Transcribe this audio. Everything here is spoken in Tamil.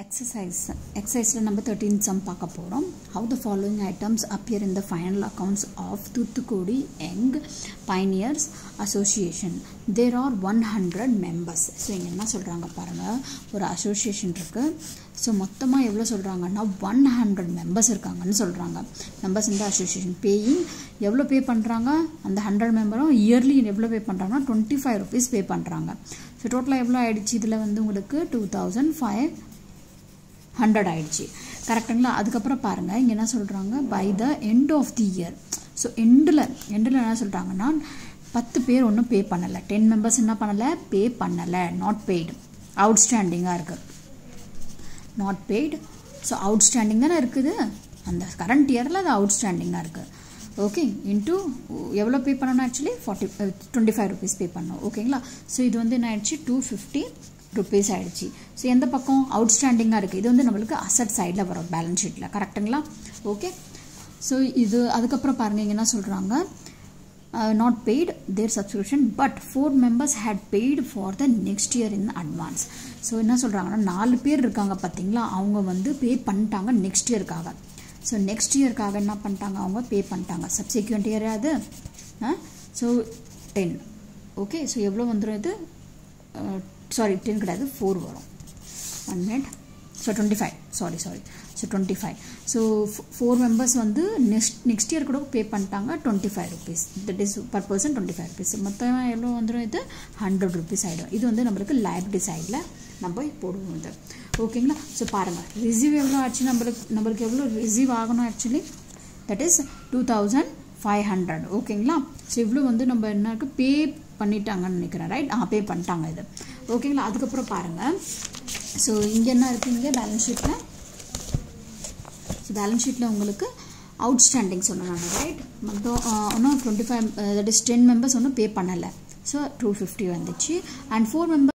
Exercise number 13 sum பார்க்க போறோம். How the following items appear in the final accounts of Thuthukudi Young Pioneers Association. There are 100 members. So இங்க என்ன சொல்றாங்க பாருங்க, ஒரு அசோசியேஷன் இருக்கு. So மொத்தமா எவ்வளவு சொல்றாங்கன்னா 100 members இருக்காங்கன்னு சொல்றாங்க. members in the association paying எவ்வளவு பே பண்றாங்க, அந்த 100 மெம்பரும் இயர்லி எவ்வளவு பே பண்றாங்கன்னா 25 rupees பே பண்றாங்க. So டோட்டலா எவ்வளவு ஆயிடுச்சு, இதுல வந்து உங்களுக்கு 2500 ஆயிடுச்சு. கரெக்ட்டுங்களா? அதுக்கப்புறம் பாருங்க இங்க என்ன சொல்றாங்க, by the end of the year. So எண்டில் என்ன சொல்றாங்கன்னா 10 பேர் ஒன்றும் பே பண்ணலை, 10 members என்ன பண்ணலை, பே பண்ணலை, நாட் பெய்டு, அவுட்ஸ்டாண்டிங்காக இருக்கு, நாட் பெய்டு. ஸோ அவுட்ஸ்டாண்டிங் தானே இருக்குது, அந்த கரண்ட் இயரில் அது அவுட்ஸ்டாண்டிங்காக இருக்குது. ஓகே, இன்ட்டு எவ்வளோ பே பண்ணணும், ஆக்சுவலி 25 rupees பே பண்ணணும். ஓகேங்களா? ஸோ இது வந்து என்ன ஆயிடுச்சு, 250 rupees ஆயிடுச்சு. ஸோ எந்த பக்கம் அவுட்ஸ்டாண்டிங்காக இருக்குது, இது வந்து நம்மளுக்கு அசட் சைடில் வரும் பேலன்ஸ் ஷீட்டில். கரெக்டுங்களா? ஓகே. ஸோ இது அதுக்கப்புறம் பாருங்கள் இங்கே என்ன சொல்கிறாங்க, not paid their subscription but 4 members had paid for the next year in advance. So என்ன சொல்கிறாங்கன்னா 4 பேர் இருக்காங்க பார்த்தீங்களா, அவங்க வந்து பே பண்ணிட்டாங்க நெக்ஸ்ட் இயருக்காக. ஸோ நெக்ஸ்ட் இயர்க்காக என்ன பண்ணிட்டாங்க, அவங்க பே பண்ணிட்டாங்க. சப்சிக்வெண்ட் இயர் அது. ஸோ 10. ஓகே. ஸோ எவ்வளோ வந்துடும் இது, சாரி 10 கிடையாது, 4 வரும். 1 minute. So 25, sorry. So 25. So 4 members வந்து நெக்ஸ்ட் இயர் கூட பே பண்ணிட்டாங்க 25 rupees. That is per person 25 rupees. மொத்தம் எவ்வளோ வந்துடும், இது 100 rupees ஆகிடும். இது வந்து நம்மளுக்கு லைபிலிட்டி சைடில் நம்ம போடுவோம் இது. ஓகேங்களா? ஸோ பாருங்கள் ரிசீவ் எவ்வளோ ஆச்சு, நம்மளுக்கு எவ்வளோ ரிசீவ் ஆகணும் ஆக்சுவலி, தட் இஸ் 2500. ஓகேங்களா? ஸோ இவ்வளோ வந்து நம்ம என்ன இருக்குது, பே பண்ணிட்டாங்கன்னு நினைக்கிறேன், ரைட்? பே பண்ணிட்டாங்க இது. ஓகேங்களா? அதுக்கப்புறம் பாருங்கள், ஸோ இங்கே என்ன இருக்குங்க பேலன்ஸ் ஷீட்டில், ஸோ பேலன்ஸ் ஷீட்டில் உங்களுக்கு அவுட்ஸ்டாண்டிங் சொன்னாங்க, ரைட்? மொத்தம் ஒன்றும் 25, தட் இஸ் 10 members ஒன்றும் பே பண்ணலை. ஸோ 250 வந்துச்சு. And 4 members